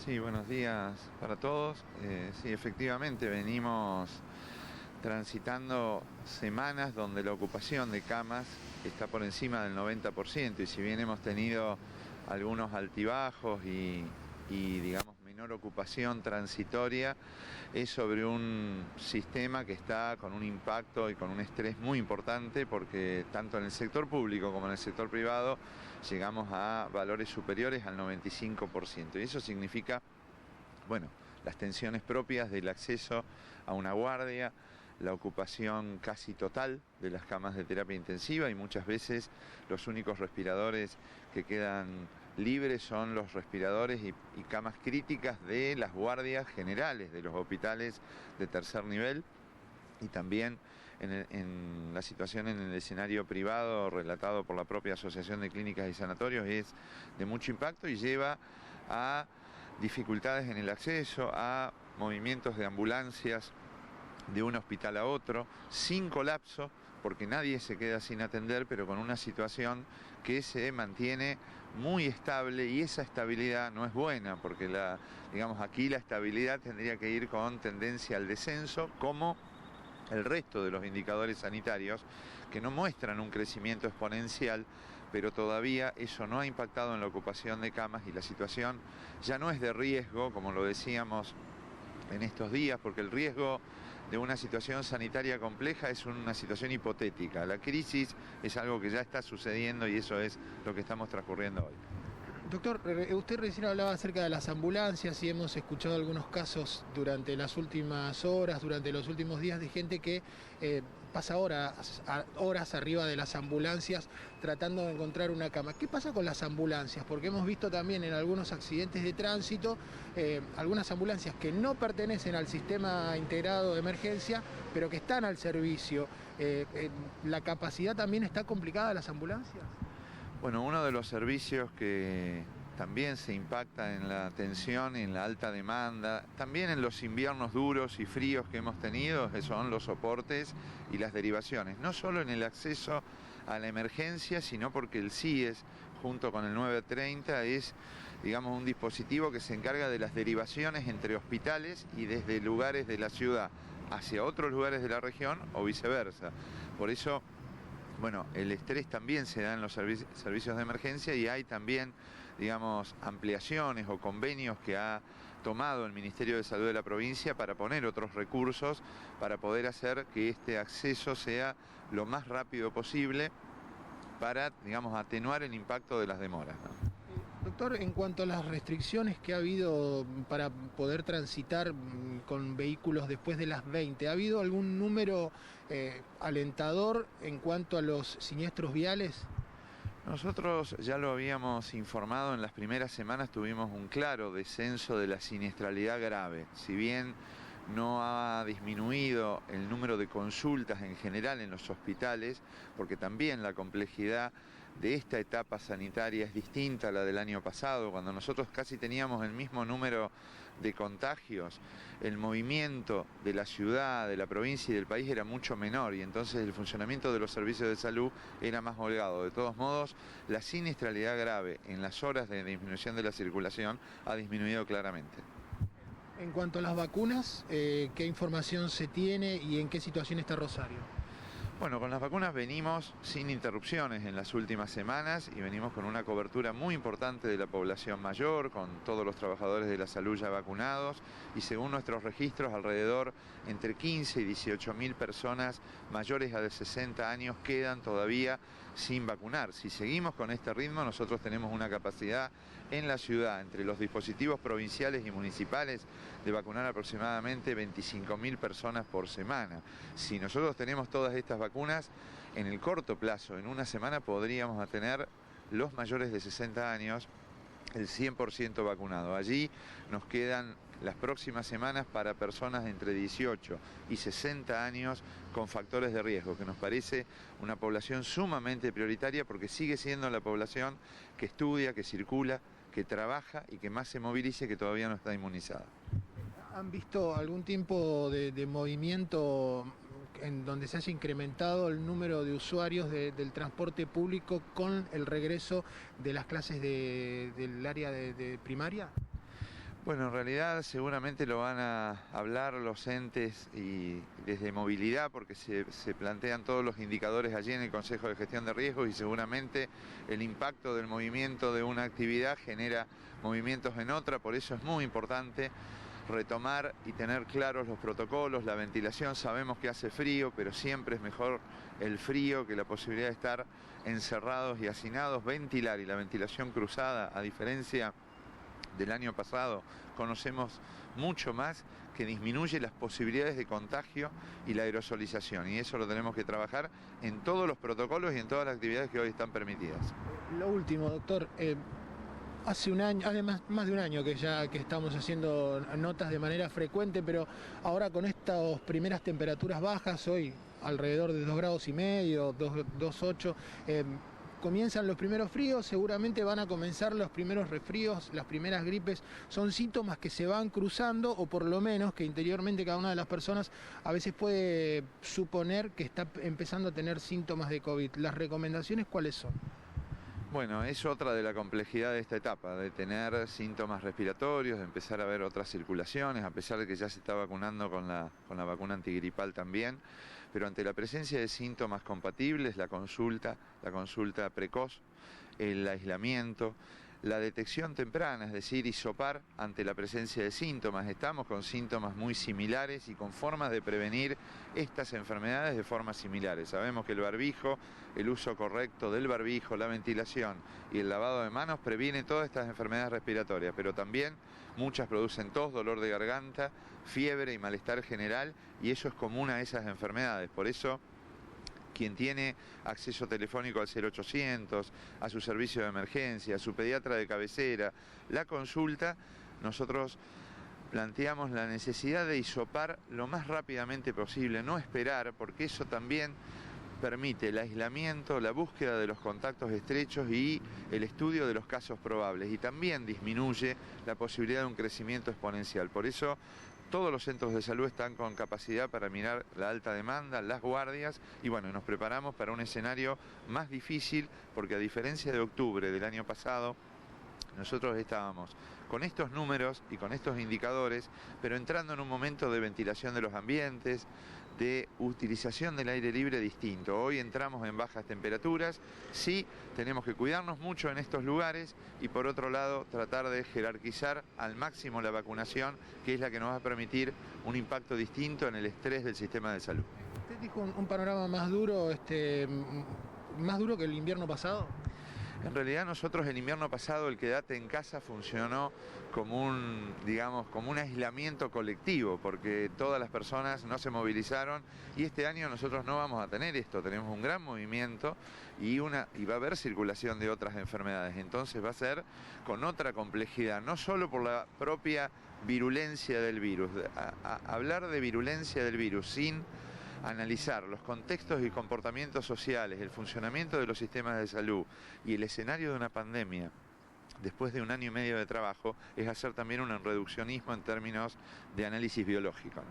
Sí, buenos días para todos. Sí, efectivamente venimos transitando semanas donde la ocupación de camas está por encima del 90% y si bien hemos tenido algunos altibajos y digamos menor ocupación transitoria, es sobre un sistema que está con un impacto y con un estrés muy importante porque tanto en el sector público como en el sector privado llegamos a valores superiores al 95% y eso significa, bueno, las tensiones propias del acceso a una guardia, la ocupación casi total de las camas de terapia intensiva y muchas veces los únicos respiradores que quedan libres son los respiradores y camas críticas de las guardias generales de los hospitales de tercer nivel. Y también en la situación en el escenario privado relatado por la propia Asociación de Clínicas y Sanatorios es de mucho impacto y lleva a dificultades en el acceso, a movimientos de ambulancias de un hospital a otro, sin colapso, porque nadie se queda sin atender, pero con una situación que se mantiene muy estable y esa estabilidad no es buena, porque digamos, aquí la estabilidad tendría que ir con tendencia al descenso, como el resto de los indicadores sanitarios que no muestran un crecimiento exponencial, pero todavía eso no ha impactado en la ocupación de camas y la situación ya no es de riesgo, como lo decíamos en estos días, porque el riesgo de una situación sanitaria compleja es una situación hipotética. La crisis es algo que ya está sucediendo y eso es lo que estamos transcurriendo hoy. Doctor, usted recién hablaba acerca de las ambulancias y hemos escuchado algunos casos durante las últimas horas, durante los últimos días, de gente que pasa horas arriba de las ambulancias tratando de encontrar una cama. ¿Qué pasa con las ambulancias? Porque hemos visto también en algunos accidentes de tránsito algunas ambulancias que no pertenecen al sistema integrado de emergencia, pero que están al servicio. ¿La capacidad también está complicada de las ambulancias? Bueno, uno de los servicios que también se impacta en la tensión, en la alta demanda, también en los inviernos duros y fríos que hemos tenido, que son los soportes y las derivaciones. No solo en el acceso a la emergencia, sino porque el CIES, junto con el 930, es, digamos, un dispositivo que se encarga de las derivaciones entre hospitales y desde lugares de la ciudad hacia otros lugares de la región o viceversa. Por eso, bueno, el estrés también se da en los servicios de emergencia y hay también, digamos, ampliaciones o convenios que ha tomado el Ministerio de Salud de la provincia para poner otros recursos para poder hacer que este acceso sea lo más rápido posible para, digamos, atenuar el impacto de las demoras, ¿no? Doctor, en cuanto a las restricciones que ha habido para poder transitar con vehículos después de las 20, ¿ha habido algún número alentador en cuanto a los siniestros viales? Nosotros ya lo habíamos informado, en las primeras semanas tuvimos un claro descenso de la siniestralidad grave. Si bien no ha disminuido el número de consultas en general en los hospitales, porque también la complejidad de esta etapa sanitaria es distinta a la del año pasado, cuando nosotros casi teníamos el mismo número de contagios, el movimiento de la ciudad, de la provincia y del país era mucho menor y entonces el funcionamiento de los servicios de salud era más holgado. De todos modos, la siniestralidad grave en las horas de disminución de la circulación ha disminuido claramente. En cuanto a las vacunas, ¿qué información se tiene y en qué situación está Rosario? Bueno, con las vacunas venimos sin interrupciones en las últimas semanas y venimos con una cobertura muy importante de la población mayor, con todos los trabajadores de la salud ya vacunados y según nuestros registros alrededor entre 15 y 18 mil personas mayores a de 60 años quedan todavía sin vacunar. Si seguimos con este ritmo, nosotros tenemos una capacidad en la ciudad, entre los dispositivos provinciales y municipales, de vacunar aproximadamente 25.000 personas por semana. Si nosotros tenemos todas estas vacunas, en el corto plazo, en una semana, podríamos tener los mayores de 60 años el 100% vacunado. Allí nos quedan las próximas semanas para personas de entre 18 y 60 años con factores de riesgo, que nos parece una población sumamente prioritaria porque sigue siendo la población que estudia, que circula, que trabaja y que más se moviliza y que todavía no está inmunizada. ¿Han visto algún tipo de movimiento en donde se haya incrementado el número de usuarios del transporte público con el regreso de las clases del área de primaria? Bueno, en realidad seguramente lo van a hablar los entes y desde movilidad, porque se plantean todos los indicadores allí en el Consejo de Gestión de Riesgos y seguramente el impacto del movimiento de una actividad genera movimientos en otra, por eso es muy importante retomar y tener claros los protocolos, la ventilación. Sabemos que hace frío, pero siempre es mejor el frío que la posibilidad de estar encerrados y hacinados. Ventilar y la ventilación cruzada, a diferencia del año pasado, conocemos mucho más, que disminuye las posibilidades de contagio y la aerosolización, y eso lo tenemos que trabajar en todos los protocolos y en todas las actividades que hoy están permitidas. Lo último, doctor, hace un año, además más de un año que estamos haciendo notas de manera frecuente, pero ahora con estas primeras temperaturas bajas, hoy alrededor de 2,5 grados, 2,8, comienzan los primeros fríos, seguramente van a comenzar los primeros resfríos, las primeras gripes. Son síntomas que se van cruzando, o por lo menos que interiormente cada una de las personas a veces puede suponer que está empezando a tener síntomas de COVID. ¿Las recomendaciones cuáles son? Bueno, es otra de la complejidad de esta etapa, de tener síntomas respiratorios, de empezar a ver otras circulaciones, a pesar de que ya se está vacunando con la vacuna antigripal también, pero ante la presencia de síntomas compatibles, la consulta precoz, el aislamiento, la detección temprana, es decir, hisopar ante la presencia de síntomas. Estamos con síntomas muy similares y con formas de prevenir estas enfermedades de formas similares. Sabemos que el barbijo, el uso correcto del barbijo, la ventilación y el lavado de manos previene todas estas enfermedades respiratorias, pero también muchas producen tos, dolor de garganta, fiebre y malestar general, y eso es común a esas enfermedades. Por eso, quien tiene acceso telefónico al 0800, a su servicio de emergencia, a su pediatra de cabecera, la consulta, nosotros planteamos la necesidad de hisopar lo más rápidamente posible, no esperar, porque eso también permite el aislamiento, la búsqueda de los contactos estrechos y el estudio de los casos probables, y también disminuye la posibilidad de un crecimiento exponencial. Por eso todos los centros de salud están con capacidad para mirar la alta demanda, las guardias, y bueno, nos preparamos para un escenario más difícil, porque a diferencia de octubre del año pasado, nosotros estábamos con estos números y con estos indicadores, pero entrando en un momento de ventilación de los ambientes, de utilización del aire libre distinto. Hoy entramos en bajas temperaturas, sí, tenemos que cuidarnos mucho en estos lugares, y por otro lado tratar de jerarquizar al máximo la vacunación, que es la que nos va a permitir un impacto distinto en el estrés del sistema de salud. Usted dijo un panorama más duro, más duro que el invierno pasado. En realidad nosotros el invierno pasado el quédate en casa funcionó como un aislamiento colectivo, porque todas las personas no se movilizaron, y este año nosotros no vamos a tener esto, tenemos un gran movimiento y va a haber circulación de otras enfermedades, entonces va a ser con otra complejidad, no solo por la propia virulencia del virus. Hablar de virulencia del virus sin analizar los contextos y comportamientos sociales, el funcionamiento de los sistemas de salud y el escenario de una pandemia después de 1 año y medio de trabajo, es hacer también un reduccionismo en términos de análisis biológico.